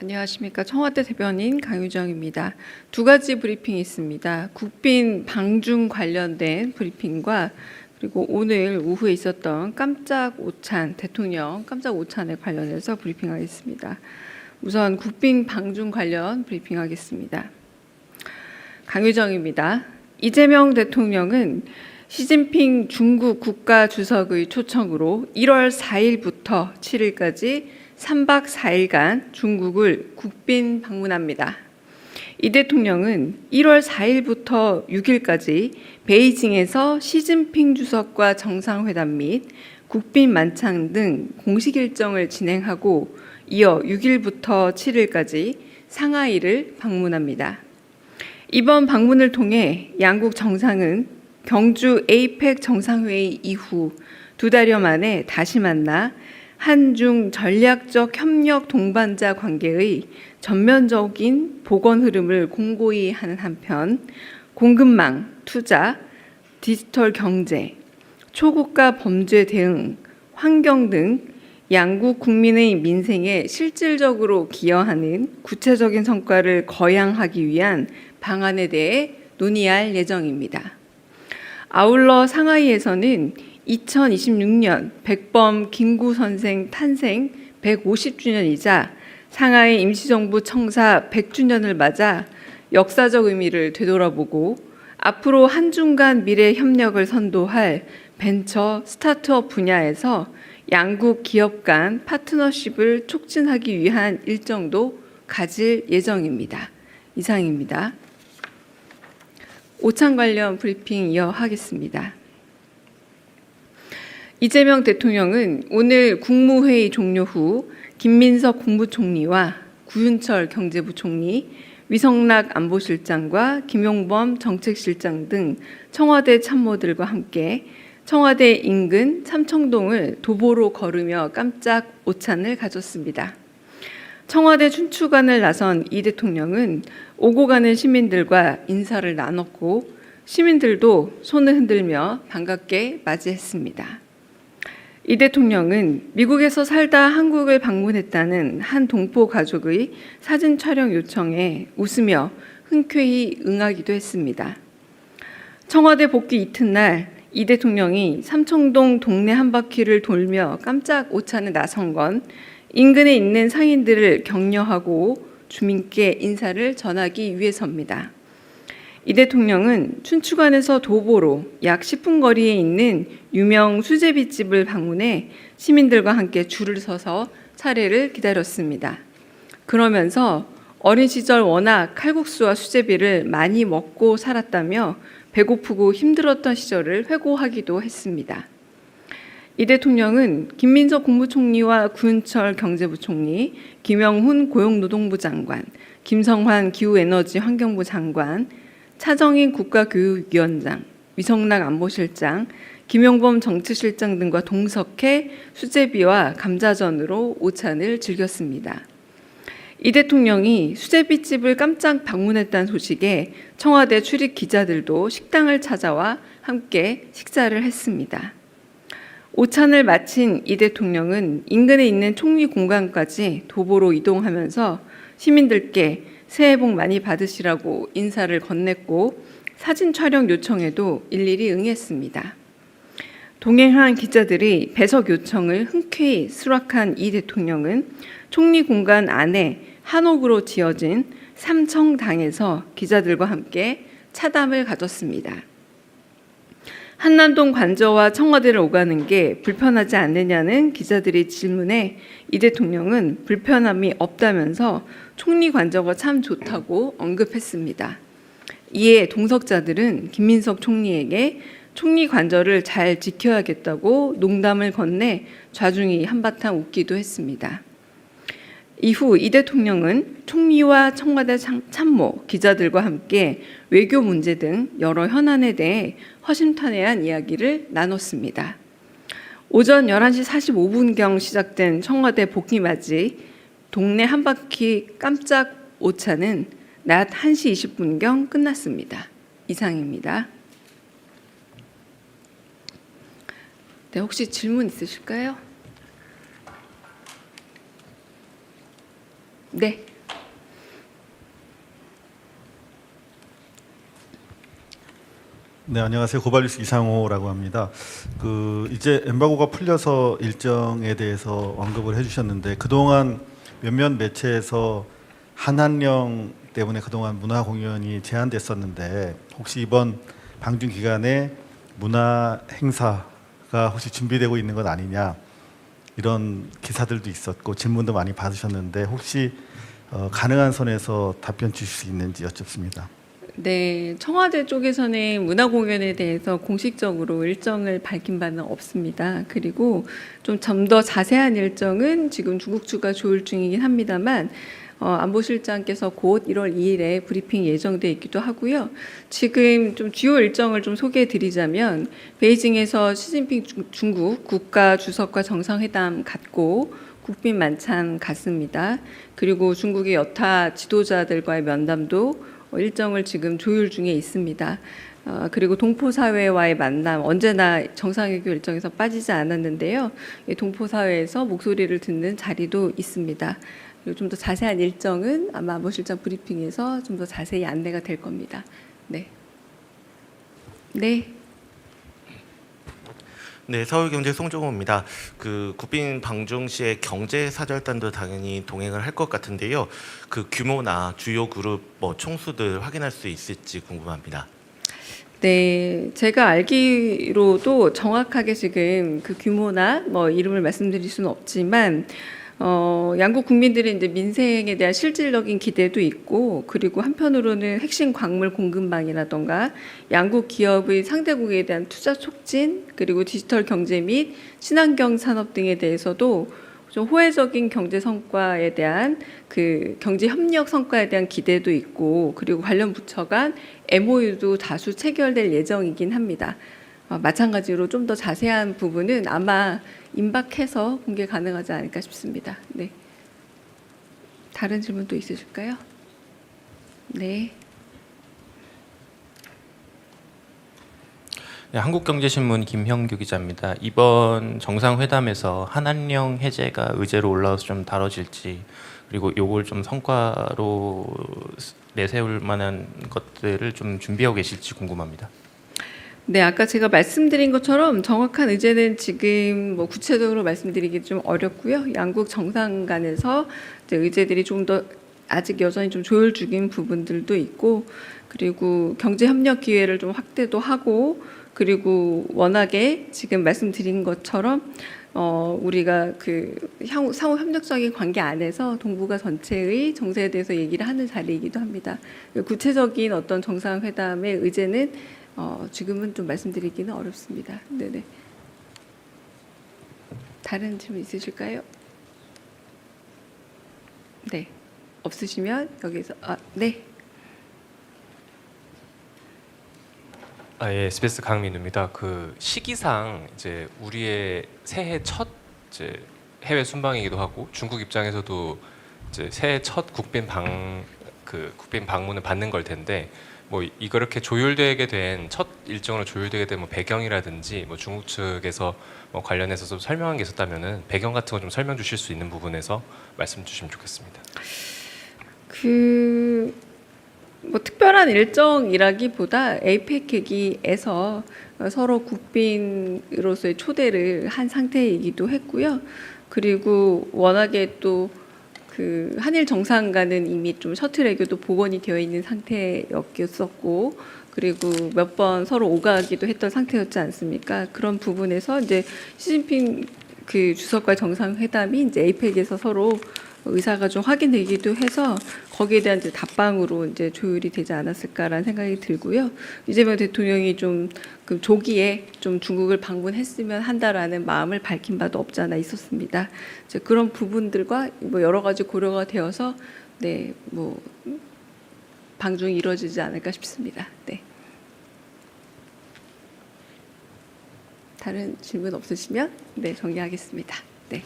안녕하십니까. 청와대 대변인 강유정입니다. 두 가지 브리핑이 있습니다. 국빈 방중 관련된 브리핑과 그리고 오늘 오후에 있었던 깜짝 오찬, 대통령 깜짝 오찬에 관련해서 브리핑하겠습니다. 우선 국빈 방중 관련 브리핑하겠습니다. 강유정입니다. 이재명 대통령은 시진핑 중국 국가주석의 초청으로 1월 4일부터 7일까지 3박 4일간 중국을 국빈 방문합니다. 이 대통령은 1월 4일부터 6일까지 베이징에서 시진핑 주석과 정상회담 및 국빈 만찬 등 공식 일정을 진행하고 이어 6일부터 7일까지 상하이를 방문합니다. 이번 방문을 통해 양국 정상은 경주 에이펙 정상회의 이후 2달여 만에 다시 만나 한중 전략적 협력 동반자 관계의 전면적인 복원 흐름을 공고히 하는 한편 공급망, 투자, 디지털 경제, 초국가 범죄 대응, 환경 등 양국 국민의 민생에 실질적으로 기여하는 구체적인 성과를 거양하기 위한 방안에 대해 논의할 예정입니다. 아울러 상하이에서는 2026년 백범 김구 선생 탄생 150주년이자 상하이 임시정부 청사 100주년을 맞아 역사적 의미를 되돌아보고 앞으로 한중 간 미래 협력을 선도할 벤처 스타트업 분야에서 양국 기업 간 파트너십을 촉진하기 위한 일정도 가질 예정입니다. 이상입니다. 오찬 관련 브리핑 이어하겠습니다. 이재명 대통령은 오늘 국무회의 종료 후 김민석 국무총리와 구윤철 경제부총리, 위성락 안보실장과 김용범 정책실장 등 청와대 참모들과 함께 청와대 인근 삼청동을 도보로 걸으며 깜짝 오찬을 가졌습니다. 청와대 춘추관을 나선 이 대통령은 오고 가는 시민들과 인사를 나눴고 시민들도 손을 흔들며 반갑게 맞이했습니다. 이 대통령은 미국에서 살다 한국을 방문했다는 한 동포 가족의 사진 촬영 요청에 웃으며 흔쾌히 응하기도 했습니다. 청와대 복귀 이튿날 이 대통령이 삼청동 동네 한 바퀴를 돌며 깜짝 오찬에 나선 건 인근에 있는 상인들을 격려하고 주민께 인사를 전하기 위해서입니다. 이 대통령은 춘추관에서 도보로 약 10분 거리에 있는 유명 수제비집을 방문해 시민들과 함께 줄을 서서 차례를 기다렸습니다. 그러면서 어린 시절 워낙 칼국수와 수제비를 많이 먹고 살았다며 배고프고 힘들었던 시절을 회고하기도 했습니다. 이 대통령은 김민석 국무총리와 구윤철 경제부총리, 김영훈 고용노동부 장관, 김성환 기후에너지 환경부 장관, 차정인 국가교육위원장, 위성락 안보실장, 김용범 정치실장 등과 동석해 수제비와 감자전으로 오찬을 즐겼습니다. 이 대통령이 수제비집을 깜짝 방문했다는 소식에 청와대 출입 기자들도 식당을 찾아와 함께 식사를 했습니다. 오찬을 마친 이 대통령은 인근에 있는 총리 공간까지 도보로 이동하면서 시민들께 새해 복 많이 받으시라고 인사를 건넸고 사진 촬영 요청에도 일일이 응했습니다. 동행한 기자들이 배석 요청을 흔쾌히 수락한 이 대통령은 총리 공간 안에 한옥으로 지어진 삼청당에서 기자들과 함께 차담을 가졌습니다. 한남동 관저와 청와대를 오가는 게 불편하지 않느냐는 기자들의 질문에 이 대통령은 불편함이 없다면서 총리 관저가 참 좋다고 언급했습니다. 이에 동석자들은 김민석 총리에게 총리 관저를 잘 지켜야겠다고 농담을 건네 좌중이 한바탕 웃기도 했습니다. 이후 이 대통령은 총리와 청와대 참모, 기자들과 함께 외교 문제 등 여러 현안에 대해 허심탄회한 이야기를 나눴습니다. 오전 11시 45분경 시작된 청와대 복귀 맞이 동네 한 바퀴 깜짝 오찬은 낮 1시 20분경 끝났습니다. 이상입니다. 네, 혹시 질문 있으실까요? 네. 네, 안녕하세요. 고발뉴스 이상호라고 합니다. 이제 엠바고가 풀려서 일정에 대해서 언급을 해주셨는데 그동안 몇몇 매체에서 한한령 때문에 그동안 문화 공연이 제한됐었는데 혹시 이번 방중 기간에 문화 행사가 혹시 준비되고 있는 것 아니냐 이런 기사들도 있었고 질문도 많이 받으셨는데 혹시 가능한 선에서 답변 주실 수 있는지 여쭙습니다. 네, 청와대 쪽에서는 문화 공연에 대해서 공식적으로 일정을 밝힌 바는 없습니다. 그리고 좀 더 자세한 일정은 지금 중국 측과 조율 중이긴 합니다만 안보실장께서 곧 1월 2일에 브리핑 예정돼 있기도 하고요. 지금 좀 주요 일정을 좀 소개해 드리자면 베이징에서 시진핑 중국 국가 주석과 정상회담 갖고 국빈 만찬 갔습니다. 그리고 중국의 여타 지도자들과의 면담도 일정을 지금 조율 중에 있습니다. 그리고 동포사회와의 만남 언제나 정상회교 일정에서 빠지지 않았는데요. 동포사회에서 목소리를 듣는 자리도 있습니다. 그리고 좀 더 자세한 일정은 아마 안보실장 브리핑에서 좀 더 자세히 안내가 될 겁니다. 네. 네. 네, 서울경제 송종호입니다. 국빈 방중 시에 경제사절단도 당연히 동행을 할 것 같은데요. 그 규모나 주요 그룹 총수들 확인할 수 있을지 궁금합니다. 네, 제가 알기로도 정확하게 지금 그 규모나 이름을 말씀드릴 수는 없지만 양국 국민들의 이제 민생에 대한 실질적인 기대도 있고 그리고 한편으로는 핵심 광물 공급망이라던가 양국 기업의 상대국에 대한 투자 촉진 그리고 디지털 경제 및 친환경 산업 등에 대해서도 좀 호혜적인 경제 성과에 대한 그 경제 협력 성과에 대한 기대도 있고 그리고 관련 부처 간 MOU도 다수 체결될 예정이긴 합니다. 마찬가지로 좀 더 자세한 부분은 아마 임박해서 공개 가능하지 않을까 싶습니다. 네. 다른 질문 또 있으실까요? 네. 네, 한국경제신문 김형규 기자입니다. 이번 정상회담에서 한한령 해제가 의제로 올라와서 좀 다뤄질지 그리고 요걸 좀 성과로 내세울 만한 것들을 좀 준비하고 계실지 궁금합니다. 네, 아까 제가 말씀드린 것처럼 정확한 의제는 지금 구체적으로 말씀드리기 좀 어렵고요. 양국 정상 간에서 이제 의제들이 좀 더 아직 여전히 좀 조율 중인 부분들도 있고 그리고 경제 협력 기회를 좀 확대도 하고 그리고 워낙에 지금 말씀드린 것처럼 우리가 그 상호 협력적인 관계 안에서 동북아 전체의 정세에 대해서 얘기를 하는 자리이기도 합니다. 구체적인 어떤 정상회담의 의제는 지금은 좀 말씀드리기는 어렵습니다. 네네. 다른 질문 있으실까요? 네. 없으시면 여기서 네. 예, SBS 강민우입니다. 그 시기상 이제 우리의 새해 첫 이제 해외 순방이기도 하고 중국 입장에서도 이제 새해 첫 국빈 방문을 받는 걸 텐데 이렇게 조율되게 된 첫 일정으로 조율되게 된 배경이라든지 중국 측에서 관련해서 좀 설명한 게 있었다면은 배경 같은 거 좀 설명 주실 수 있는 부분에서 말씀 주시면 좋겠습니다. 특별한 일정이라기보다 에이펙 회기에서 서로 국빈으로서의 초대를 한 상태이기도 했고요. 그리고 워낙에 또 그 한일 정상 간은 이미 좀 셔틀 외교도 복원이 되어 있는 상태였었고 그리고 몇 번 서로 오가기도 했던 상태였지 않습니까? 그런 부분에서 이제 시진핑 그 주석과 정상회담이 이제 에이펙에서 서로 의사가 좀 확인되기도 해서 거기에 대한 이제 답방으로 이제 조율이 되지 않았을까라는 생각이 들고요. 이재명 대통령이 좀 그 조기에 좀 중국을 방문했으면 한다라는 마음을 밝힌 바도 없지 않아 있었습니다. 이제 그런 부분들과 여러 가지 고려가 되어서 네, 방중이 이루어지지 않을까 싶습니다. 네. 다른 질문 없으시면 네, 정리하겠습니다. 네.